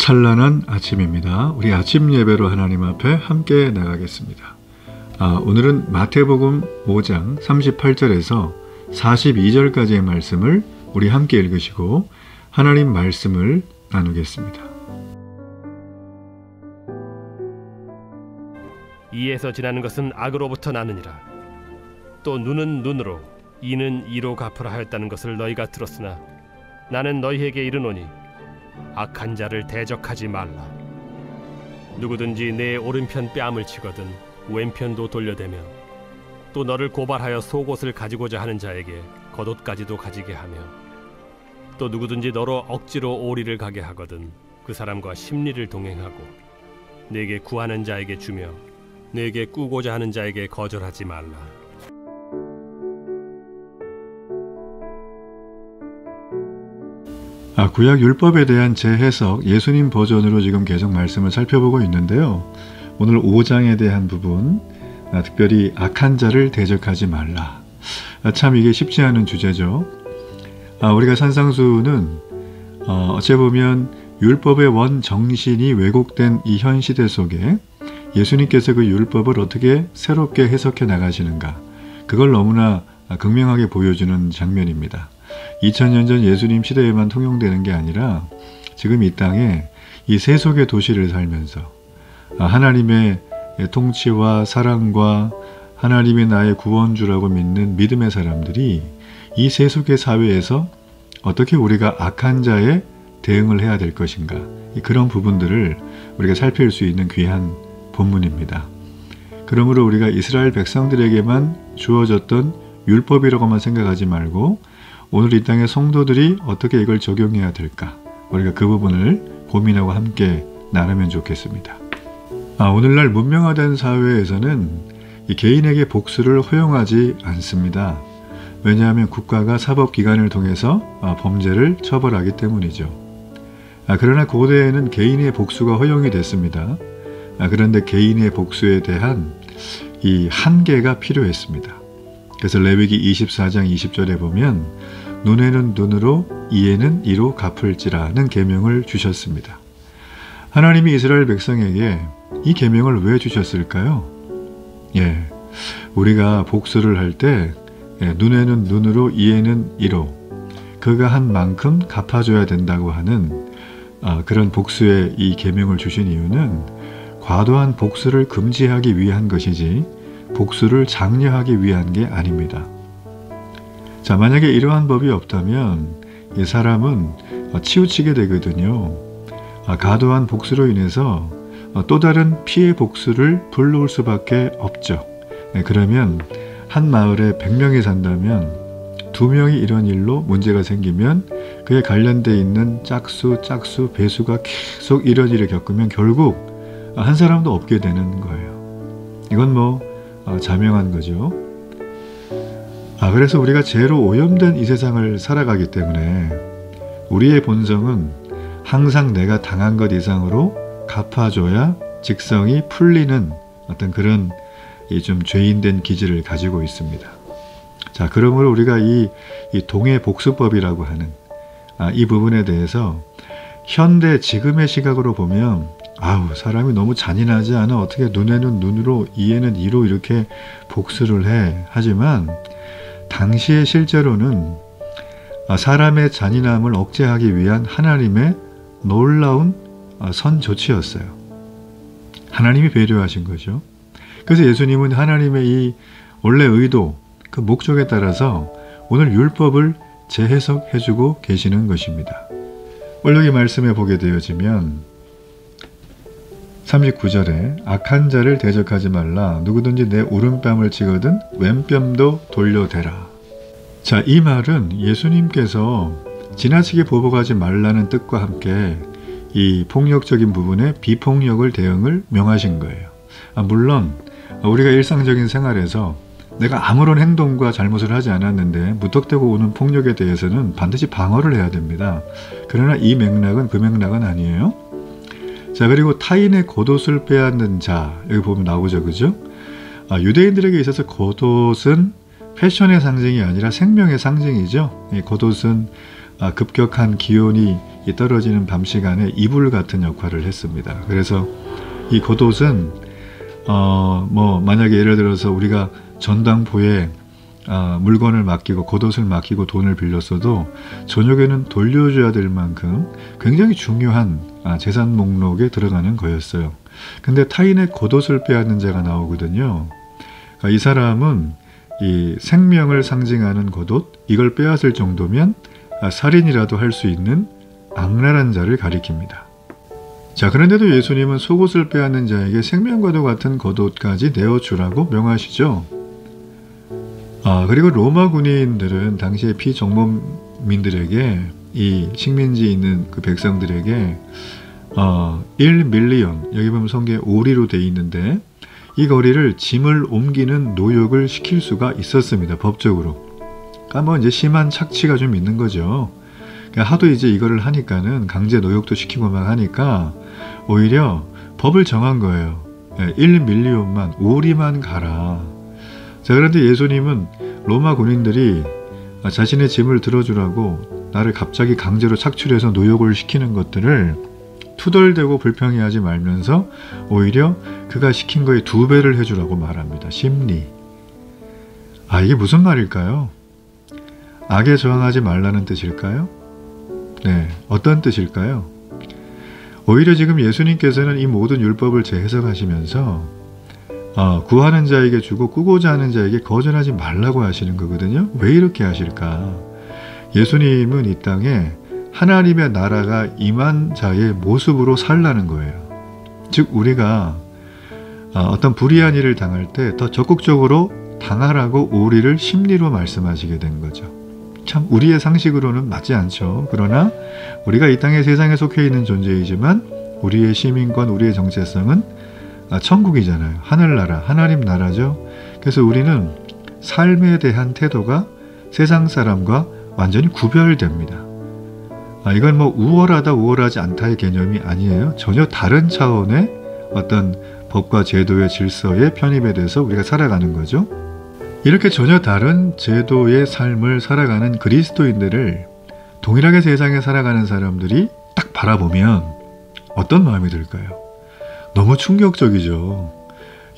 찬란한 아침입니다. 우리 아침 예배로 하나님 앞에 함께 나가겠습니다. 오늘은 마태복음 5장 38절에서 42절까지의 말씀을 우리 함께 읽으시고 하나님 말씀을 나누겠습니다. 이에서 지나는 것은 악으로부터 나느니라. 또 눈은 눈으로 이는 이로 갚으라 하였다는 것을 너희가 들었으나 나는 너희에게 이르노니 악한 자를 대적하지 말라. 누구든지 내 오른편 뺨을 치거든 왼편도 돌려대며 또 너를 고발하여 속옷을 가지고자 하는 자에게 겉옷까지도 가지게 하며 또 누구든지 너로 억지로 오리를 가게 하거든 그 사람과 심리를 동행하고 내게 구하는 자에게 주며 내게 꾸고자 하는 자에게 거절하지 말라. 구약 율법에 대한 재해석 예수님 버전으로 지금 계속 말씀을 살펴보고 있는데요. 오늘 5장에 대한 부분, 특별히 악한 자를 대적하지 말라. 참 이게 쉽지 않은 주제죠. 우리가 산상수는 어찌 보면 율법의 원 정신이 왜곡된 이 현 시대 속에 예수님께서 그 율법을 어떻게 새롭게 해석해 나가시는가, 그걸 너무나 극명하게 보여주는 장면입니다. 2000년 전 예수님 시대에만 통용되는 게 아니라 지금 이 땅에 이 세속의 도시를 살면서 하나님의 통치와 사랑과 하나님이 나의 구원주라고 믿는 믿음의 사람들이 이 세속의 사회에서 어떻게 우리가 악한 자에 대응을 해야 될 것인가, 그런 부분들을 우리가 살필 수 있는 귀한 본문입니다. 그러므로 우리가 이스라엘 백성들에게만 주어졌던 율법이라고만 생각하지 말고 오늘 이 땅의 성도들이 어떻게 이걸 적용해야 될까, 우리가 그 부분을 고민하고 함께 나누면 좋겠습니다. 오늘날 문명화된 사회에서는 이 개인에게 복수를 허용하지 않습니다. 왜냐하면 국가가 사법기관을 통해서 범죄를 처벌하기 때문이죠. 그러나 고대에는 개인의 복수가 허용이 됐습니다. 그런데 개인의 복수에 대한 이 한계가 필요했습니다. 그래서 레위기 24장 20절에 보면 눈에는 눈으로 이에는 이로 갚을지라는 계명을 주셨습니다. 하나님이 이스라엘 백성에게 이 계명을 왜 주셨을까요? 우리가 복수를 할 때 눈에는 눈으로 이에는 이로 그가 한 만큼 갚아줘야 된다고 하는 그런 복수의 이 계명을 주신 이유는 과도한 복수를 금지하기 위한 것이지 복수를 장려하기 위한 게 아닙니다. 자, 만약에 이러한 법이 없다면 이 사람은 치우치게 되거든요. 과도한 복수로 인해서 또 다른 피해 복수를 불러올 수밖에 없죠. 그러면 한 마을에 100명이 산다면 2명이 이런 일로 문제가 생기면 그에 관련되어 있는 짝수, 배수가 계속 이런 일을 겪으면 결국 한 사람도 없게 되는 거예요. 이건 자명한 거죠. 그래서 우리가 죄로 오염된 이 세상을 살아가기 때문에 우리의 본성은 항상 내가 당한 것 이상으로 갚아줘야 직성이 풀리는 어떤 그런 좀 죄인된 기질을 가지고 있습니다. 자, 그러므로 우리가 이 동해 복수법이라고 하는 이 부분에 대해서 현대 지금의 시각으로 보면 사람이 너무 잔인하지 않아? 어떻게 눈에는 눈으로 이에는 이로 이렇게 복수를 해? 하지만 당시에 실제로는 사람의 잔인함을 억제하기 위한 하나님의 놀라운 선조치였어요. 하나님이 배려하신 거죠. 그래서 예수님은 하나님의 이 원래 의도, 그 목적에 따라서 오늘 율법을 재해석해주고 계시는 것입니다. 오늘 여기 말씀에 보게 되어지면 39절에 악한 자를 대적하지 말라. 누구든지 내 오른뺨을 치거든 왼뺨도 돌려대라. 자, 이 말은 예수님께서 지나치게 보복하지 말라는 뜻과 함께 이 폭력적인 부분에 비폭력을 대응을 명하신 거예요. 물론 우리가 일상적인 생활에서 내가 아무런 행동과 잘못을 하지 않았는데 무턱대고 오는 폭력에 대해서는 반드시 방어를 해야 됩니다. 그러나 이 맥락은 그 맥락은 아니에요. 자, 그리고 타인의 겉옷을 빼앗는 자, 여기 보면 나오죠, 그죠? 유대인들에게 있어서 겉옷은 패션의 상징이 아니라 생명의 상징이죠. 이 겉옷은 급격한 기온이 떨어지는 밤 시간에 이불 같은 역할을 했습니다. 그래서 이 겉옷은 만약에 예를 들어서 우리가 전당포에 물건을 맡기고 겉옷을 맡기고 돈을 빌렸어도 저녁에는 돌려줘야 될 만큼 굉장히 중요한 재산 목록에 들어가는 거였어요. 근데 타인의 겉옷을 빼앗는 자가 나오거든요. 이 사람은 이 생명을 상징하는 겉옷, 이걸 빼앗을 정도면 살인이라도 할 수 있는 악랄한 자를 가리킵니다. 자, 그런데도 예수님은 속옷을 빼앗는 자에게 생명과도 같은 겉옷까지 내어주라고 명하시죠. 그리고 로마 군인들은 당시에 피정범민들에게, 이 식민지에 있는 그 백성들에게 1밀리언, 여기 보면 성경에 오리로 되어 있는데 이 거리를 짐을 옮기는 노역을 시킬 수가 있었습니다. 법적으로. 그러니까 이제 심한 착취가 좀 있는 거죠. 그러니까 하도 이제 이거를 하니까는 강제 노역도 시키고 막 하니까 오히려 법을 정한 거예요. 1밀리언만, 오리만 가라. 자, 그런데 예수님은 로마 군인들이 자신의 짐을 들어주라고 나를 갑자기 강제로 착출해서 노역을 시키는 것들을 투덜대고 불평해하지 말면서 오히려 그가 시킨 거에 2배를 해주라고 말합니다. 심리. 이게 무슨 말일까요? 악에 저항하지 말라는 뜻일까요? 네, 어떤 뜻일까요? 오히려 지금 예수님께서는 이 모든 율법을 재해석하시면서 구하는 자에게 주고 꾸고자 하는 자에게 거절하지 말라고 하시는 거거든요. 왜 이렇게 하실까? 예수님은 이 땅에 하나님의 나라가 임한 자의 모습으로 살라는 거예요. 즉 우리가 어떤 불의한 일을 당할 때 더 적극적으로 당하라고 우리를 심리로 말씀하시게 된 거죠. 참 우리의 상식으로는 맞지 않죠. 그러나 우리가 이 땅의 세상에 속해 있는 존재이지만 우리의 시민권, 우리의 정체성은 천국이잖아요. 하늘나라, 하나님 나라죠. 그래서 우리는 삶에 대한 태도가 세상 사람과 완전히 구별됩니다. 이건 우월하다, 우월하지 않다의 개념이 아니에요. 전혀 다른 차원의 어떤 법과 제도의 질서에 편입에 대해서 우리가 살아가는 거죠. 이렇게 전혀 다른 제도의 삶을 살아가는 그리스도인들을 동일하게 세상에 살아가는 사람들이 딱 바라보면 어떤 마음이 들까요? 너무 충격적이죠.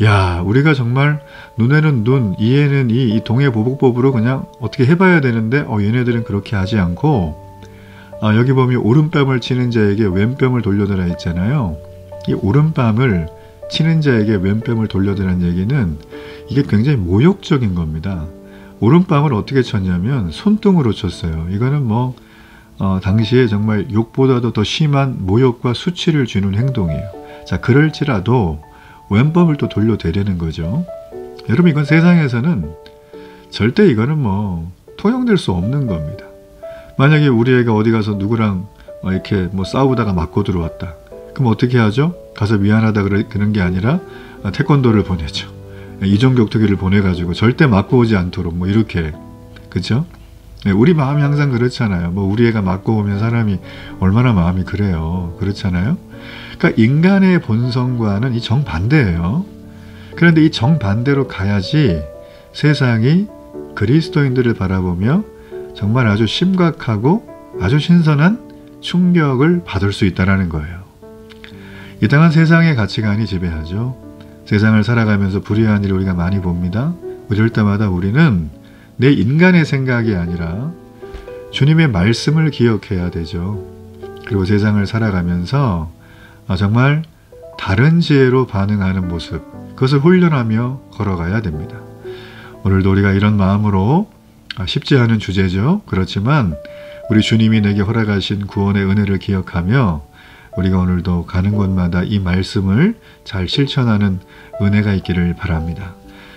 야, 우리가 정말 눈에는 눈, 이에는 이 동해보복법으로 그냥 어떻게 해봐야 되는데 얘네들은 그렇게 하지 않고 여기 보면 오른뺨을 치는 자에게 왼뺨을 돌려드라 했잖아요. 이 오른뺨을 치는 자에게 왼뺨을 돌려드라는 얘기는 이게 굉장히 모욕적인 겁니다. 오른뺨을 어떻게 쳤냐면 손등으로 쳤어요. 이거는 당시에 정말 욕보다도 더 심한 모욕과 수치를 주는 행동이에요. 자, 그럴지라도 왼법을 또 돌려대려는 거죠. 여러분, 이건 세상에서는 절대 이거는 통용될 수 없는 겁니다. 만약에 우리 애가 어디 가서 누구랑 이렇게 싸우다가 맞고 들어왔다. 그럼 어떻게 하죠? 가서 미안하다 그런 게 아니라 태권도를 보내죠. 이종격투기를 보내가지고 절대 맞고 오지 않도록 이렇게, 그렇죠? 네, 우리 마음이 항상 그렇잖아요. 우리 애가 맞고 오면 사람이 얼마나 마음이 그래요. 그렇잖아요. 그러니까 인간의 본성과는 이 정반대예요. 그런데 이 정반대로 가야지 세상이 그리스도인들을 바라보며 정말 아주 심각하고 아주 신선한 충격을 받을 수 있다는 거예요. 이 땅은 세상의 가치관이 지배하죠. 세상을 살아가면서 불의한 일을 우리가 많이 봅니다. 이럴 때마다 우리는 내 인간의 생각이 아니라 주님의 말씀을 기억해야 되죠. 그리고 세상을 살아가면서 정말 다른 지혜로 반응하는 모습, 그것을 훈련하며 걸어가야 됩니다. 오늘도 우리가 이런 마음으로, 쉽지 않은 주제죠. 그렇지만 우리 주님이 내게 허락하신 구원의 은혜를 기억하며 우리가 오늘도 가는 곳마다 이 말씀을 잘 실천하는 은혜가 있기를 바랍니다.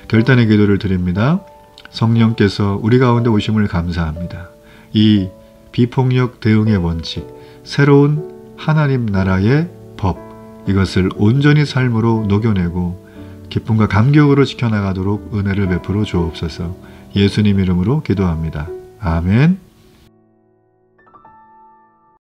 결단의 기도를 드립니다. 성령께서 우리 가운데 오심을 감사합니다. 이 비폭력 대응의 원칙, 새로운 하나님 나라의 법, 이것을 온전히 삶으로 녹여내고 기쁨과 감격으로 지켜나가도록 은혜를 베풀어 주옵소서. 예수님 이름으로 기도합니다. 아멘.